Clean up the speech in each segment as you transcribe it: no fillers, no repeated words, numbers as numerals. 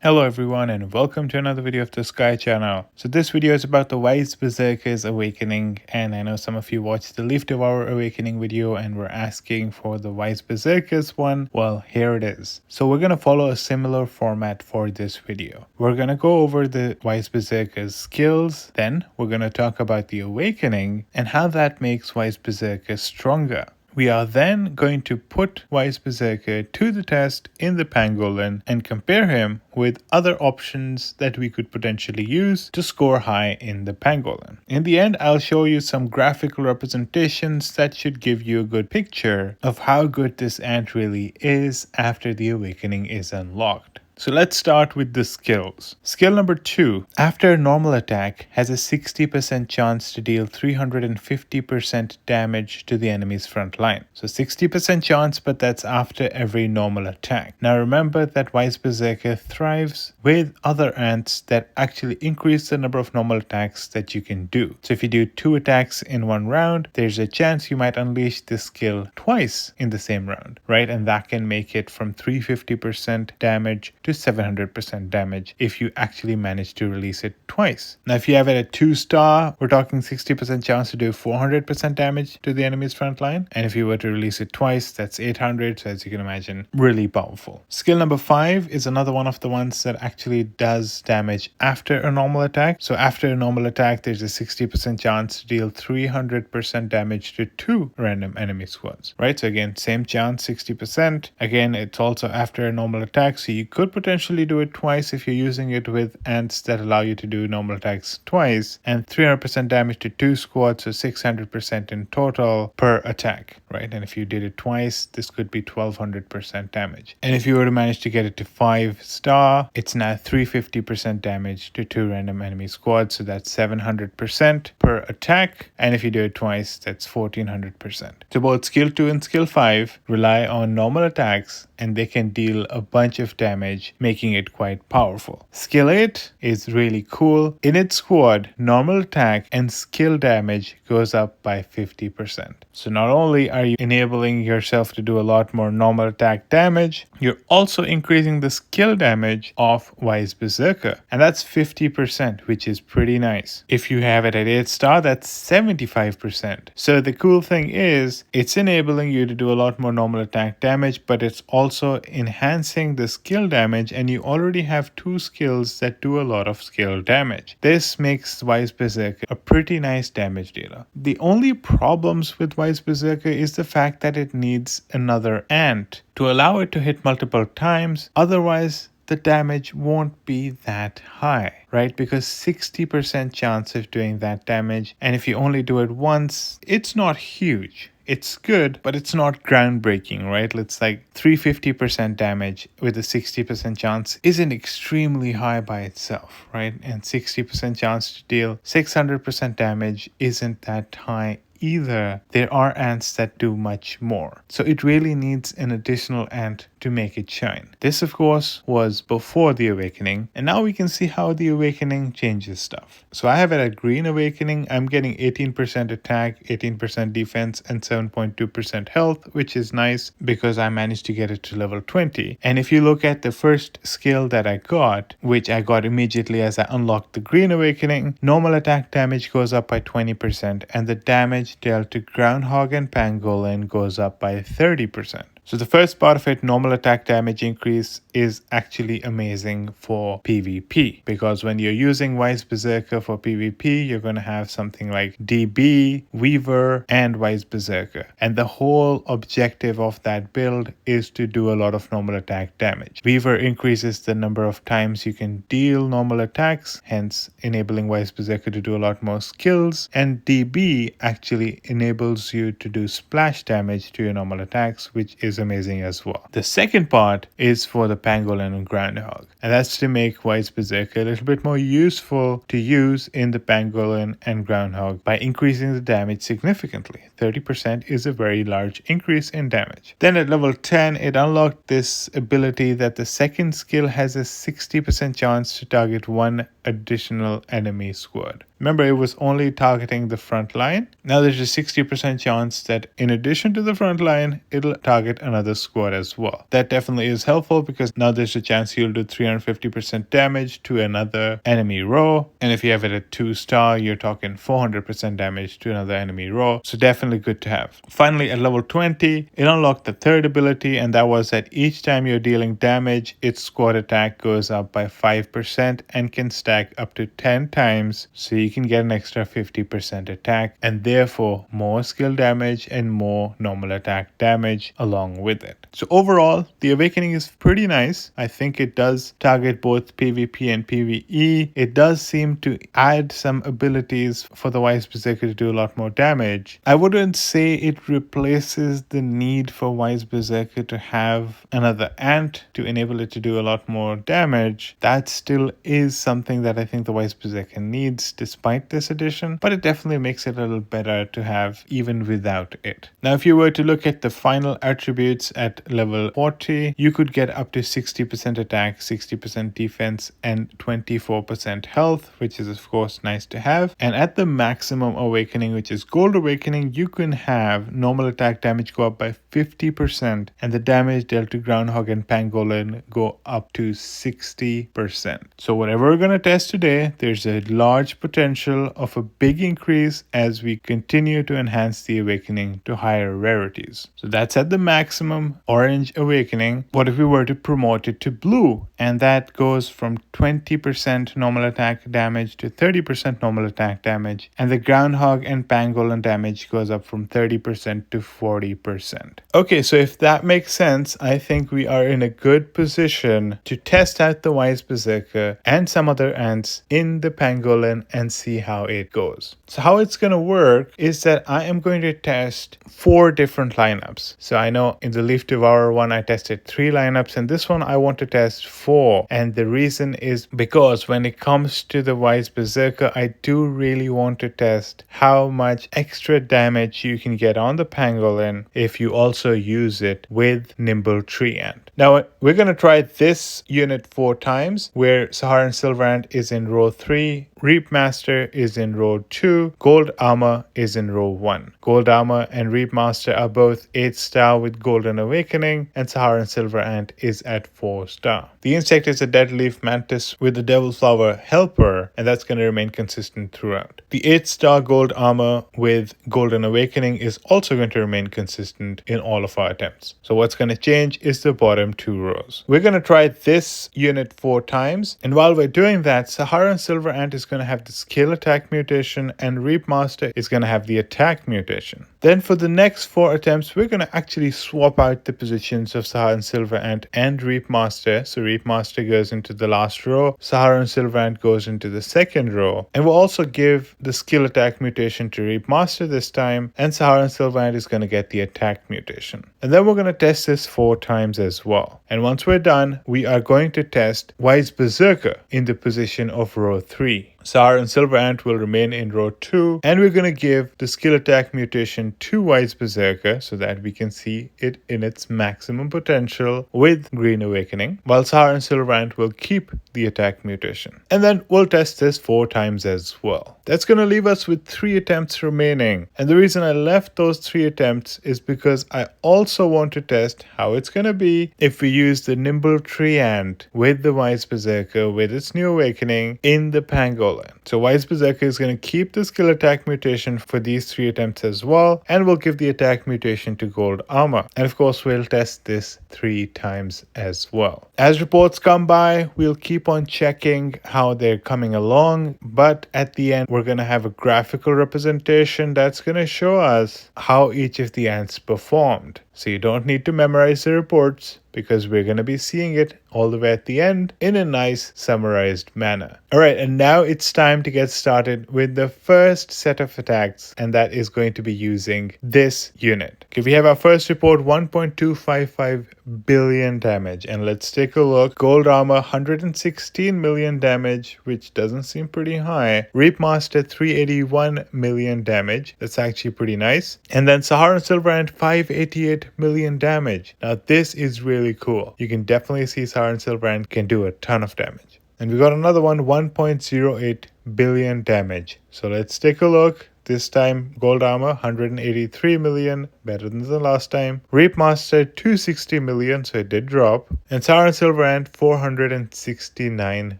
Hello everyone and welcome to another video of the Sky channel. So this video is about the Wise Berserker's Awakening, and I know some of you watched the Leaf Devour Awakening video and were asking for the Wise Berserker's one. Well, here it is. So we're going to follow a similar format for this video. We're going to go over the Wise Berserker's skills, then we're going to talk about the Awakening and how that makes Wise Berserker stronger. We are then going to put Wise Berserker to the test in the Pangolin and compare him with other options that we could potentially use to score high in the Pangolin. In the end, I'll show you some graphical representations that should give you a good picture of how good this ant really is after the Awakening is unlocked. So let's start with the skills. Skill number 2, after a normal attack, has a 60% chance to deal 350% damage to the enemy's front line. So 60% chance, but that's after every normal attack. Now remember that Wise Berserker thrives with other ants that actually increase the number of normal attacks that you can do. So if you do 2 attacks in one round, there's a chance you might unleash this skill twice in the same round, right? And that can make it from 350% damage to 700% damage if you actually manage to release it twice. Now if you have it at 2-star, we're talking 60% chance to do 400% damage to the enemy's front line, and if you were to release it twice, that's 800. So as you can imagine, really powerful. Skill number 5 is another one of the ones that actually does damage after a normal attack. So after a normal attack, there's a 60% chance to deal 300% damage to 2 random enemy squads, right? So again, same chance, 60%. Again, it's also after a normal attack, so you could potentially do it twice if you're using it with ants that allow you to do normal attacks twice, and 300% damage to 2 squads, so 600% in total per attack, right? And if you did it twice, this could be 1200% damage. And if you were to manage to get it to 5-star, it's now 350% damage to 2 random enemy squads, so that's 700% per attack. And if you do it twice, that's 1400%. So both skill 2 and skill 5 rely on normal attacks, and they can deal a bunch of damage, making it quite powerful. Skill 8 is really cool. In its squad, normal attack and skill damage goes up by 50%. So not only are you enabling yourself to do a lot more normal attack damage, you're also increasing the skill damage of Wise Berserker. And that's 50%, which is pretty nice. If you have it at 8-star, that's 75%. So the cool thing is, it's enabling you to do a lot more normal attack damage, but it's also enhancing the skill damage, and you already have 2 skills that do a lot of skill damage. This makes Wise Berserker a pretty nice damage dealer. The only problems with Wise Berserker is the fact that it needs another ant to allow it to hit multiple times. Otherwise, the damage won't be that high, right? Because 60% chance of doing that damage, and if you only do it once, it's not huge. It's good, but it's not groundbreaking, right? It's like 350% damage with a 60% chance isn't extremely high by itself, right? And 60% chance to deal 600% damage isn't that high either. There are ants that do much more. So it really needs an additional ant to make it shine. This, of course, was before the Awakening, and now we can see how the Awakening changes stuff. So I have it at Green Awakening. I'm getting 18% attack, 18% defense, and 7.2% health, which is nice because I managed to get it to level 20. And if you look at the first skill that I got, which I got immediately as I unlocked the Green Awakening, normal attack damage goes up by 20%, and the damage dealt to Groundhog and Pangolin goes up by 30%. So the first part of it, normal attack damage increase, is actually amazing for PvP, because when you're using Wise Berserker for PvP, you're going to have something like DB, Weaver, and Wise Berserker. And the whole objective of that build is to do a lot of normal attack damage. Weaver increases the number of times you can deal normal attacks, hence enabling Wise Berserker to do a lot more skills. And DB actually enables you to do splash damage to your normal attacks, which is amazing as well. The second part is for the Pangolin and Groundhog, and that's to make Wise Berserker a little bit more useful to use in the Pangolin and Groundhog by increasing the damage significantly. 30% is a very large increase in damage. Then at level 10, it unlocked this ability that the second skill has a 60% chance to target one additional enemy squad. Remember, it was only targeting the front line. Now there's a 60% chance that in addition to the front line, it'll target another squad as well. That definitely is helpful because now there's a chance you'll do 350% damage to another enemy row. And if you have it at 2-star, you're talking 400% damage to another enemy row. So definitely good to have. Finally, at level 20, it unlocked the third ability, and that was that each time you're dealing damage, its squad attack goes up by 5% and can stack up to 10 times. So you can get an extra 50% attack and therefore more skill damage and more normal attack damage along with it. So overall, the Awakening is pretty nice. I think it does target both PvP and PvE. It does seem to add some abilities for the Wise Berserker to do a lot more damage. I wouldn't say it replaces the need for Wise Berserker to have another ant to enable it to do a lot more damage. That still is something that I think the Wise Berserker needs despite this addition, but it definitely makes it a little better to have even without it. Now, if you were to look at the final attributes at level 40, you could get up to 60% attack, 60% defense, and 24% health, which is of course nice to have. And at the maximum awakening, which is Gold Awakening, you can have normal attack damage go up by 50% and the damage dealt to Groundhog and Pangolin go up to 60%. So whatever we're going to test today, there's a large potential of a big increase as we continue to enhance the Awakening to higher rarities. So that's at the maximum Orange Awakening. What if we were to promote it to Blue? And that goes from 20% normal attack damage to 30% normal attack damage. And the Groundhog and Pangolin damage goes up from 30% to 40%. Okay, so if that makes sense, I think we are in a good position to test out the Wise Berserker and some other ants in the Pangolin and see how it goes. So how it's going to work is that I am going to test 4 different lineups. So I know in the Leaf Devourer one I tested 3 lineups, and this one I want to test 4. And the reason is because when it comes to the Wise Berserker, I do really want to test how much extra damage you can get on the Pangolin if you also use it with Nimble Tree Ant. Now we're going to try this unit 4 times, where Saharan Silver Ant is in row 3, Reap Master is in row 2, Gold Armor is in row 1. Gold Armor and Reap Master are both 8-star with Golden Awakening, and Saharan Silver Ant is at 4-star. The insect is a dead leaf mantis with the Devil Flower Helper, and that's going to remain consistent throughout. The 8-star Gold Armor with Golden Awakening is also going to remain consistent in all of our attempts. So what's going to change is the bottom 2 rows. We're going to try this unit 4 times, and while we're doing that, Saharan Silver Ant is going to have the skill attack mutation and Reap Master is going to have the attack mutation. Then for the next 4 attempts, we're going to actually swap out the positions of Saharan Silver Ant and Reap Master. So Reap Master goes into the last row, Saharan Silver Ant goes into the second row, and we'll also give the skill attack mutation to Reap Master this time, and Saharan Silver Ant is going to get the attack mutation. And then we're going to test this 4 times as well. And once we're done, we are going to test Wise Berserker in the position of row 3. Saharan Silver Ant will remain in row 2, and we're going to give the skill attack mutation to Wise Berserker so that we can see it in its maximum potential with Green Awakening, while Saharan Silver Ant will keep the attack mutation. And then we'll test this 4 times as well. That's going to leave us with 3 attempts remaining, and the reason I left those 3 attempts is because I also want to test how it's going to be if we use the Nimble Tree Ant with the Wise Berserker with its new awakening in the Pangolin. So Wise Berserker is going to keep the skill attack mutation for these 3 attempts as well, and we'll give the attack mutation to Gold Armor. And of course we'll test this 3 times as well. As reports come by, we'll keep on checking how they're coming along, but at the end we're going to have a graphical representation that's going to show us how each of the ants performed. So you don't need to memorize the reports because we're going to be seeing it all the way at the end in a nice summarized manner. Alright, and now it's time to get started with the first set of attacks, and that is going to be using this unit. Okay, we have our first report, 1.255 billion damage, and let's take a look. Gold Armor, 116 million damage, which doesn't seem pretty high. Reap Master, 381 million damage. That's actually pretty nice. And then Saharan Silver Ant, 588 million damage. Now this is really cool. You can definitely see Saharan Silver Ant can do a ton of damage. And we got another one, 1.08 billion damage. So let's take a look. This time, gold armor, 183 million, better than the last time. Reap Master, 260 million, so it did drop. And Saharan Silver Ant, 469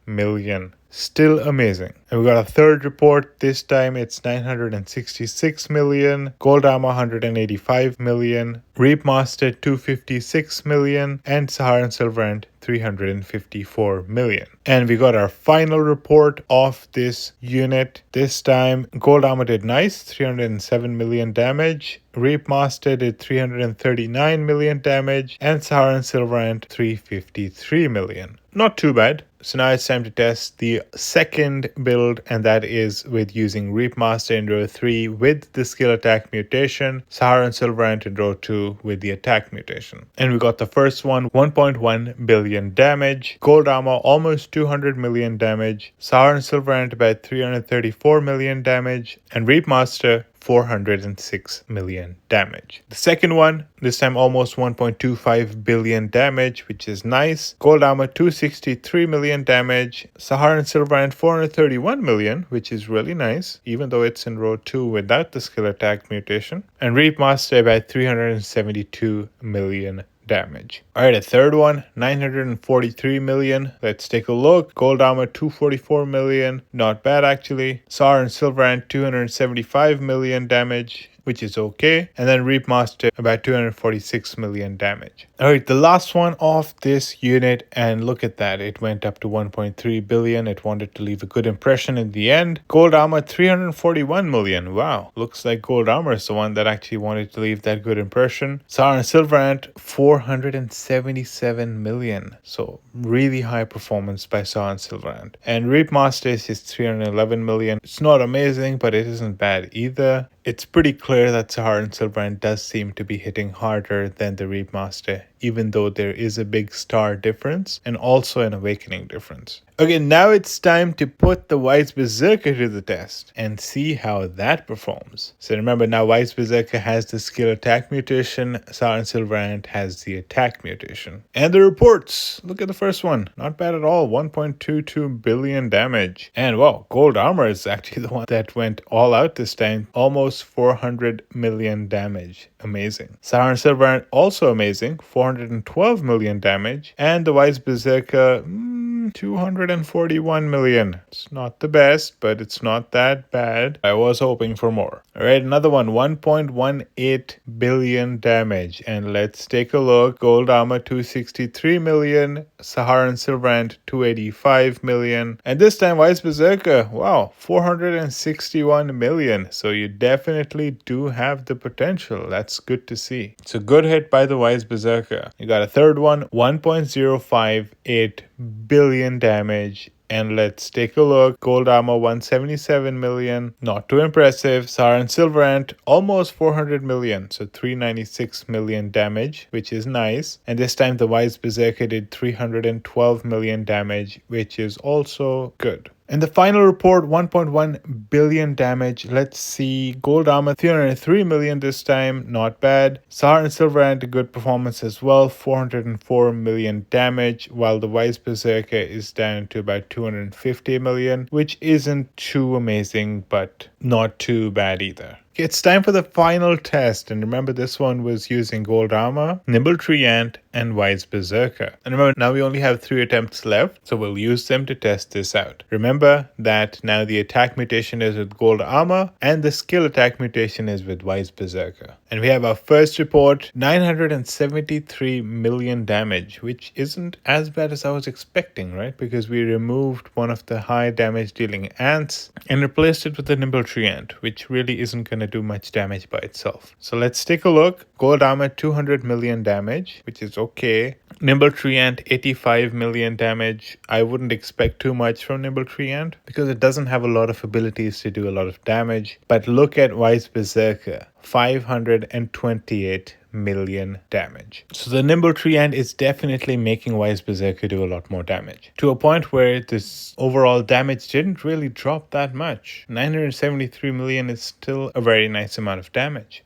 million. Still amazing. And we got a third report. This time it's 966 million. Gold armor 185 million. Reap Master 256 million. And Saharan Silver Ant 354 million. And we got our final report of this unit. This time gold armor did nice, 307 million damage. Reap Master did 339 million damage. And Saharan Silver Ant 353 million. Not too bad. So now it's time to test the second build, and that is with using Reap Master in row 3 with the skill attack mutation, Saharan Silver Ant in row 2 with the attack mutation. And we got the first one, 1.1 billion damage, gold armor almost 200 million damage, Saharan Silver Ant about 334 million damage, and Reap Master 406 million damage. The second one, this time almost 1.25 billion damage, which is nice. Gold armor 263 million damage. Saharan Silver Ant 431 million, which is really nice, even though it's in row 2 without the skill attack mutation. And Reap Master about 372 million damage. Alright, a third one, 943 million. Let's take a look. Gold armor 244 million. Not bad actually. Saharan Silver Ant 275 million damage, which is okay. And then Reap Master about 246 million damage. Alright, the last one of this unit, and look at that, it went up to 1.3 billion. It wanted to leave a good impression in the end. Gold armor 341 million. Wow, looks like gold armor is the one that actually wanted to leave that good impression. Saharan Silver Ant 477 million. So really high performance by Saharan Silver Ant. And Reap Master is just 311 million. It's not amazing, but it isn't bad either. It's pretty clear that Saharan Silver Ant does seem to be hitting harder than the Reap Master, even though there is a big star difference and also an awakening difference. Okay, now it's time to put the Wise Berserker to the test and see how that performs. So remember, now Wise Berserker has the skill attack mutation, Saharan Silver Ant has the attack mutation. And the reports, look at the first one, not bad at all, 1.22 billion damage. And wow, gold armor is actually the one that went all out this time, almost 400 million damage. Amazing. Saharan Silver Ant also amazing, 412 million damage. And the Wise Berserker, 241 million. It's not the best, but it's not that bad. I was hoping for more. Alright, another one, 1.18 billion damage. And let's take a look. Gold armor 263 million. Saharan Silver Ant 285 million. And this time Wise Berserker, wow, 461 million. So you definitely do have the potential. That's good to see. It's a good hit by the Wise Berserker. You got a third one, 1.058 billion damage. And let's take a look. Gold armor 177 million. Not too impressive. Saharan Silver Ant almost 400 million. So 396 million damage, which is nice. And this time the Wise Berserker did 312 million damage, which is also good. And the final report, 1.1 billion damage. Let's see. Gold armor, 303 million this time. Not bad. Saharan Silver Ant, a good performance as well. 404 million damage. While the Wise Berserker is down to about 250 million, which isn't too amazing, but not too bad either. Okay, it's time for the final test. And remember, this one was using gold armor, Nimble Tree Ant, and Wise Berserker. And remember, now we only have 3 attempts left, so we'll use them to test this out. Remember that now the attack mutation is with gold armor and the skill attack mutation is with Wise Berserker. And we have our first report, 973 million damage, which isn't as bad as I was expecting, right? Because we removed one of the high damage dealing ants and replaced it with the Nimble Tree Ant, which really isn't going to do much damage by itself. So let's take a look. Gold armor 200 million damage, which is okay. Nimble Tree Ant 85 million damage. I wouldn't expect too much from Nimble Tree Ant because it doesn't have a lot of abilities to do a lot of damage. But look at Wise Berserker, 528 million damage. So the Nimble Tree Ant is definitely making Wise Berserker do a lot more damage, to a point where this overall damage didn't really drop that much. 973 million is still a very nice amount of damage.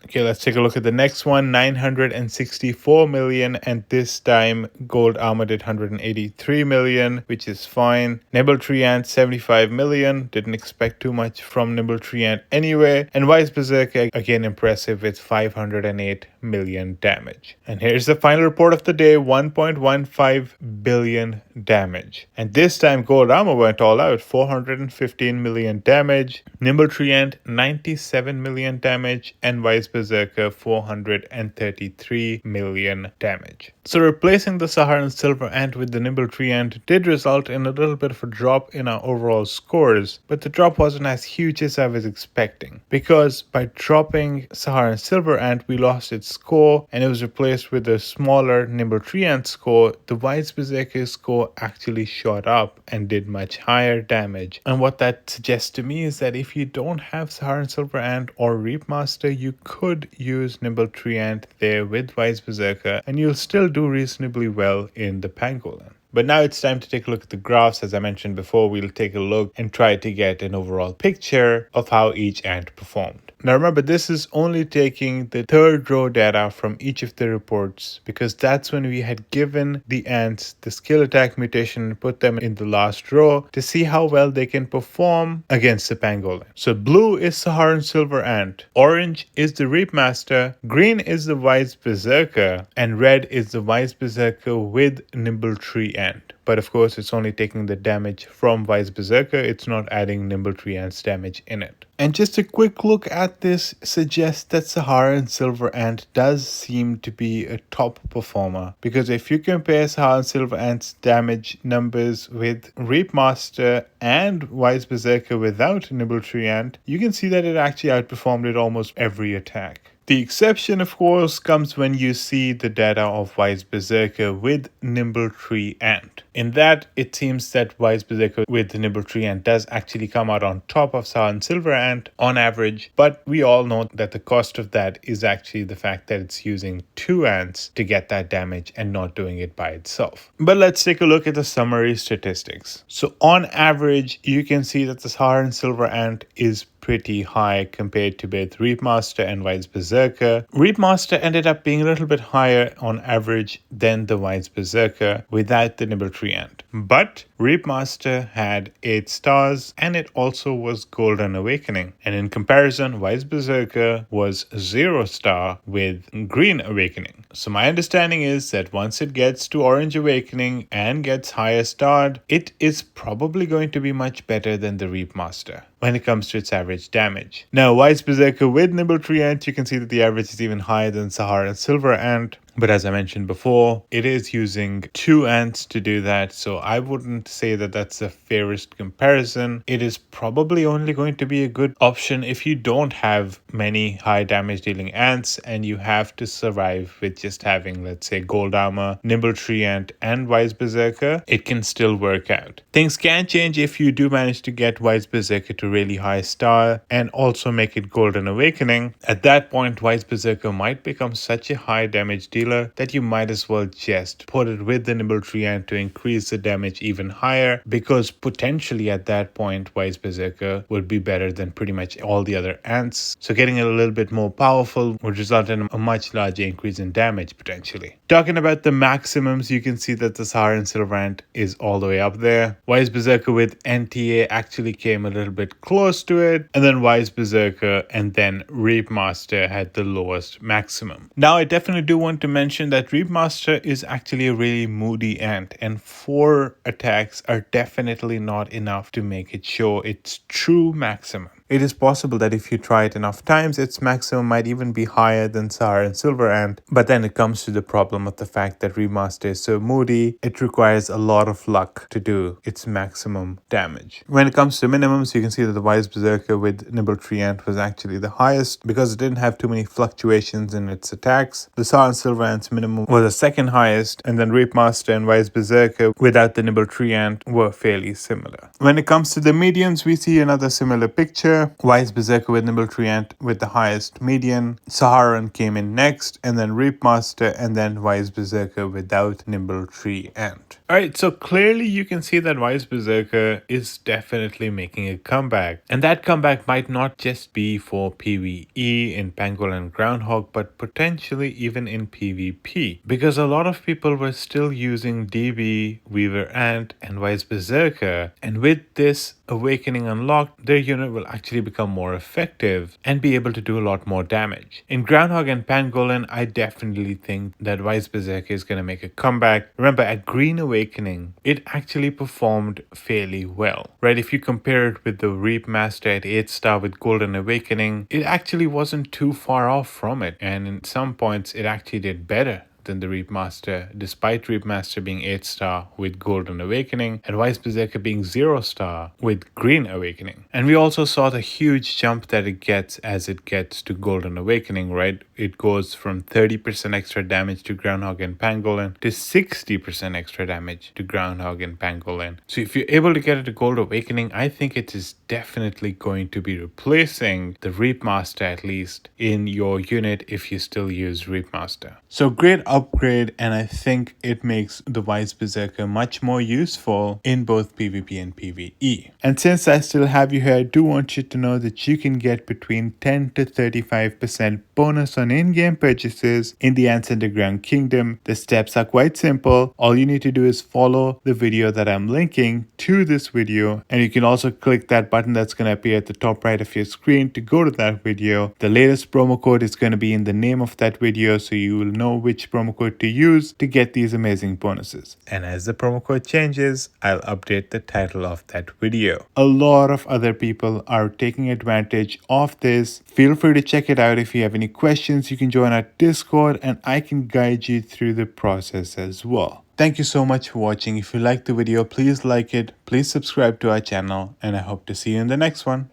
Okay, let's take a look at the next one, 964 million, and this time Gold Armor did 183 million, which is fine. Nimble Tree Ant, 75 million, didn't expect too much from Nimble Tree Ant anyway. And Wise Berserker, again impressive with 508 million damage. And here's the final report of the day, 1.15 billion damage. And this time Gold Armor went all out, 415 million damage. Nimble Tree Ant, 97 million damage, and Wise Berserker 433 million damage. So replacing the Saharan Silver Ant with the Nimble Tree Ant did result in a little bit of a drop in our overall scores, but the drop wasn't as huge as I was expecting, because by dropping Saharan Silver Ant we lost its score and it was replaced with a smaller Nimble Tree Ant score. The Wise Berserker score actually shot up and did much higher damage, and what that suggests to me is that if you don't have Saharan Silver Ant or Reapmaster, you could use Nimble Tree Ant there with Wise Berserker and you'll still do reasonably well in the Pangolin. But now it's time to take a look at the graphs. As I mentioned before, we'll take a look and try to get an overall picture of how each ant performed. Now remember, this is only taking the third row data from each of the reports, because that's when we had given the ants the skill attack mutation and put them in the last row to see how well they can perform against the Pangolin. So blue is Saharan Silver Ant, orange is the Reapmaster, green is the Wise Berserker, and red is the Wise Berserker with Nimble Tree Ant. But of course, it's only taking the damage from Wise Berserker. It's not adding Nimble Tree Ant's damage in it. And just a quick look at this suggests that Saharan Silver Ant does seem to be a top performer. Because if you compare Saharan Silver Ant's damage numbers with Reapmaster and Wise Berserker without Nimble Tree Ant, you can see that it actually outperformed it almost every attack. The exception, of course, comes when you see the data of Wise Berserker with Nimble Tree Ant. In that, it seems that Wise Berserker with the Nimble Tree Ant does actually come out on top of Saharan Silver Ant on average, but we all know that the cost of that is actually the fact that it's using two ants to get that damage and not doing it by itself. But let's take a look at the summary statistics. So on average, you can see that the Saharan Silver Ant is pretty high compared to both Reapmaster and Wise Berserker. Reapmaster ended up being a little bit higher on average than the Wise Berserker without the Nimble Tree Ant. But Reapmaster had 8 stars and it also was Golden Awakening. And in comparison, Wise Berserker was 0 star with Green Awakening. So my understanding is that once it gets to Orange Awakening and gets higher starred, it is probably going to be much better than the Reapmaster when it comes to its average damage. Now, Wise Berserker with Nimble Tree Ant, you can see that the average is even higher than Saharan Silver Ant. But as I mentioned before, it is using 2 ants to do that, so I wouldn't say that that's the fairest comparison. It is probably only going to be a good option if you don't have many high damage dealing ants and you have to survive with just having, let's say, Gold Armor, Nimble Tree Ant, and Wise Berserker. It can still work out. Things can change if you do manage to get Wise Berserker to really high star and also make it Golden Awakening. At that point, Wise Berserker might become such a high damage dealer that you might as well just put it with the Nimble Tree Ant to increase the damage even higher, because potentially at that point Wise Berserker would be better than pretty much all the other ants. So getting it a little bit more powerful would result in a much larger increase in damage potentially. Talking about the maximums, you can see that the Saharan Silver Ant is all the way up there. Wise Berserker with NTA actually came a little bit close to it, and then Wise Berserker and then Reapmaster had the lowest maximum. Now I definitely do want to mention that Reapmaster is actually a really moody ant, and 4 attacks are definitely not enough to make it show its true maximum. It is possible that if you try it enough times, its maximum might even be higher than Saharan Silver Ant. But then it comes to the problem of the fact that Reapmaster is so moody, it requires a lot of luck to do its maximum damage. When it comes to minimums, you can see that the Wise Berserker with Nimble Tree Ant was actually the highest because it didn't have too many fluctuations in its attacks. The Saharan Silver Ant's minimum was the second highest, and then Reapmaster and Wise Berserker without the Nimble Tree Ant were fairly similar. When it comes to the medians, we see another similar picture. Wise Berserker with Nimble Tree Ant with the highest median. Saharan came in next, and then Reapmaster, and then Wise Berserker without Nimble Tree Ant. Alright, so clearly you can see that Wise Berserker is definitely making a comeback. And that comeback might not just be for PvE in Pangolin and Groundhog, but potentially even in PvP. Because a lot of people were still using DB, Weaver Ant, and Wise Berserker. And with this Awakening unlocked, their unit will actually become more effective and be able to do a lot more damage. In Groundhog and Pangolin, I definitely think that Wise Berserker is going to make a comeback. Remember, at Green Awakening, it actually performed fairly well, right? If you compare it with the Reap Master at 8 star with Golden Awakening, it actually wasn't too far off from it. And in some points, it actually did better than the Reap Master, despite Reap Master being 8 star with Golden Awakening and Wise Berserker being 0 star with Green Awakening. And we also saw the huge jump that it gets as it gets to Golden Awakening, right? It goes from 30% extra damage to Groundhog and Pangolin to 60% extra damage to Groundhog and Pangolin. So if you're able to get it to Gold Awakening, I think it is definitely going to be replacing the Reap Master, at least in your unit, if you still use Reap Master. So great upgrade, and I think it makes the Wise Berserker much more useful in both PvP and PvE. And since I still have you here, I do want you to know that you can get between 10 to 35% bonus on in-game purchases in the Ants Underground Kingdom. The steps are quite simple. All you need to do is follow the video that I'm linking to this video, and you can also click that button that's going to appear at the top right of your screen to go to that video. The latest promo code is going to be in the name of that video, so you will know which promo code to use to get these amazing bonuses. And as the promo code changes, I'll update the title of that video. A lot of other people are taking advantage of this. Feel free to check it out. If you have any questions, you can join our Discord and I can guide you through the process as well. Thank you so much for watching. If you liked the video, please like it, please subscribe to our channel, and I hope to see you in the next one.